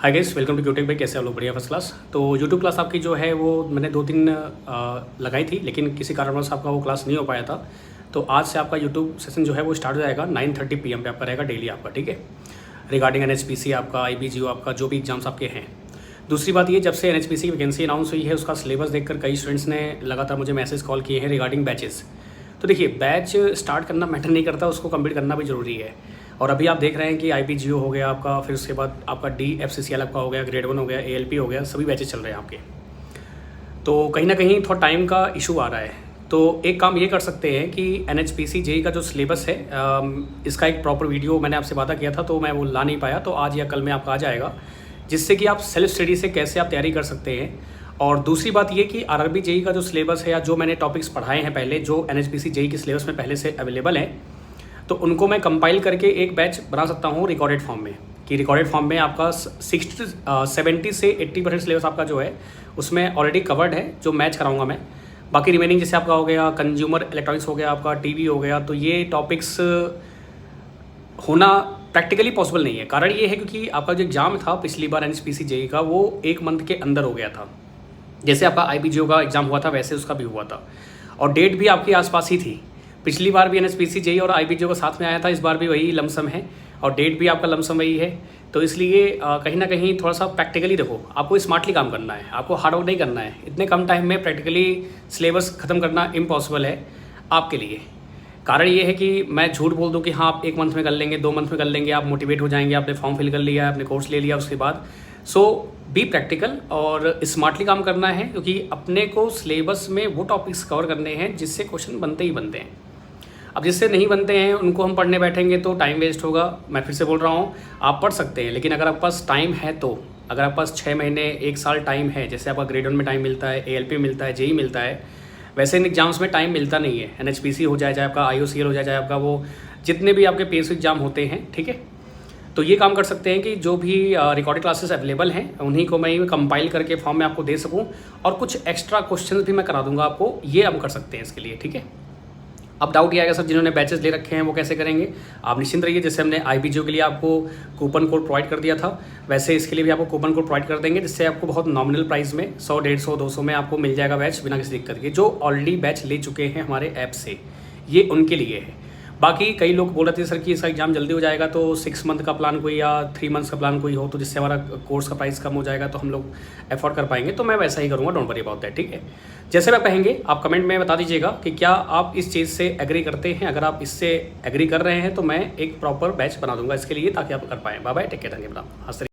Hi guys, welcome to क्यूटेक भाई। कैसे आप लोग? बढ़िया, फर्स्ट क्लास। तो यूट्यूब क्लास आपकी जो है वो मैंने 2-3 लगाई थी, लेकिन किसी कारणवश आपका वो क्लास नहीं हो पाया था। तो आज से आपका यूट्यूब सेशन जो है वो स्टार्ट हो जाएगा 9:30 PM पे आपका रहेगा डेली आपका, ठीक है। रिगार्डिंग NHPC आपका, IBGO आपका, जो भी एग्जाम्स आपके हैं। दूसरी बात ये, जब से NHPC की वैकेंसी अनाउंस हुई है उसका सिलेबस देखकर कई स्टूडेंट्स ने लगातार मुझे मैसेज कॉल किए हैं रिगार्डिंग बैचेस। तो देखिए, बैच स्टार्ट करना मैटर नहीं करता, उसको कंप्लीट करना भी ज़रूरी है। और अभी आप देख रहे हैं कि IBGO हो गया आपका, फिर उसके बाद आपका DFCCL आपका हो गया, ग्रेड 1 हो गया, ALP हो गया, सभी बैचेस चल रहे हैं आपके। तो कहीं ना कहीं थोड़ा टाइम का इशू आ रहा है। तो एक काम ये कर सकते हैं कि NHPC JEE का जो सिलेबस है, इसका एक प्रॉपर वीडियो मैंने आपसे वादा किया था, तो मैं वो ला नहीं पाया, तो आज या कल में आपका आ जाएगा, जिससे कि आप सेल्फ स्टडी से कैसे आप तैयारी कर सकते हैं। और दूसरी बात ये कि RRB JEE का जो सिलेबस है या जो मैंने टॉपिक्स पढ़ाए हैं पहले, जो NHPC JEE के सिलेबस में पहले से अवेलेबल हैं, तो उनको मैं कंपाइल करके एक बैच बना सकता हूँ रिकॉर्डेड फॉर्म में। कि रिकॉर्डेड फॉर्म में आपका 70 से 80% सिलेबस आपका जो है उसमें ऑलरेडी कवर्ड है, जो मैच कराऊंगा मैं। बाकी रिमेनिंग जैसे आपका हो गया कंज्यूमर इलेक्ट्रॉनिक्स हो गया, आपका TV हो गया, तो ये टॉपिक्स होना प्रैक्टिकली पॉसिबल नहीं है। कारण ये है क्योंकि आपका जो एग्ज़ाम था पिछली बार NHPC JEE का, वो 1 मंथ के अंदर हो गया था। जैसे आपका IBGO का एग्ज़ाम हुआ था वैसे उसका भी हुआ था, और डेट भी आपके आसपास ही थी। पिछली बार भी NHPC JEE और IBGO का साथ में आया था, इस बार भी वही लमसम है और डेट भी आपका लमसम वही है। तो इसलिए कहीं ना कहीं थोड़ा सा प्रैक्टिकली देखो, आपको स्मार्टली काम करना है, आपको हार्ड वर्क नहीं करना है। इतने कम टाइम में प्रैक्टिकली सिलेबस ख़त्म करना इम्पॉसिबल है आपके लिए। कारण ये है कि मैं झूठ बोल दूं कि हाँ आप 1 मंथ में कर लेंगे, 2 मंथ में कर लेंगे, आप मोटिवेट हो जाएंगे, आपने फॉर्म फिल कर लिया, आपने कोर्स ले लिया उसके बाद। सो बी प्रैक्टिकल और स्मार्टली काम करना है, क्योंकि अपने को सिलेबस में वो टॉपिक्स कवर करने हैं जिससे क्वेश्चन बनते ही बनते हैं। अब जिससे नहीं बनते हैं उनको हम पढ़ने बैठेंगे तो टाइम वेस्ट होगा। मैं फिर से बोल रहा हूँ, आप पढ़ सकते हैं, लेकिन अगर आपके पास टाइम है तो, अगर आपके पास 6 महीने 1 साल टाइम है, जैसे आपका ग्रेड 1 में टाइम मिलता है, ALP मिलता है, JEE मिलता है, वैसे इन एग्जाम्स में टाइम मिलता नहीं है। NHPC हो जाए, चाहे आपका IOCL हो जाए, चाहे आपका वो जितने भी आपके PSU एग्जाम होते हैं, ठीक है। तो ये काम कर सकते हैं कि जो भी रिकॉर्डेड क्लासेस अवेलेबल हैं उन्हीं को मैं कंपाइल करके फॉर्म में आपको दे सकूं, और कुछ एक्स्ट्रा क्वेश्चंस भी मैं करा दूंगा आपको। ये हम कर सकते हैं इसके लिए, ठीक है। अब डाउट ये आएगा सर, जिन्होंने बैचेस ले रखे हैं वो कैसे करेंगे? आप निश्चिंत रहिए, जैसे हमने IBGO के लिए आपको कूपन कोड प्रोवाइड कर दिया था, वैसे इसके लिए भी आपको कूपन कोड प्रोवाइड कर देंगे, जिससे आपको बहुत नॉमिनल प्राइस में 100, 150, 200 में आपको मिल जाएगा बैच बिना किसी दिक्कत के। जो ऑलरेडी बैच ले चुके हैं हमारे ऐप से, ये उनके लिए है। बाकी कई लोग बोल रहे थे सर कि इसका एग्जाम जल्दी हो जाएगा, तो 6 मंथ का प्लान कोई या 3 मंथ्स का प्लान कोई हो, तो जिससे हमारा कोर्स का प्राइस कम हो जाएगा तो हम लोग अफोर्ड कर पाएंगे। तो मैं वैसा ही करूँगा, डोंट वरी अबाउट दैट, ठीक है। जैसे मैं कहेंगे आप कमेंट में बता दीजिएगा कि क्या आप इस चीज़ से एग्री करते हैं। अगर आप इससे एग्री कर रहे हैं तो मैं एक प्रॉपर बैच बना दूंगा इसके लिए, ताकि आप कर पाएँ। Bye bye, take care, thank you.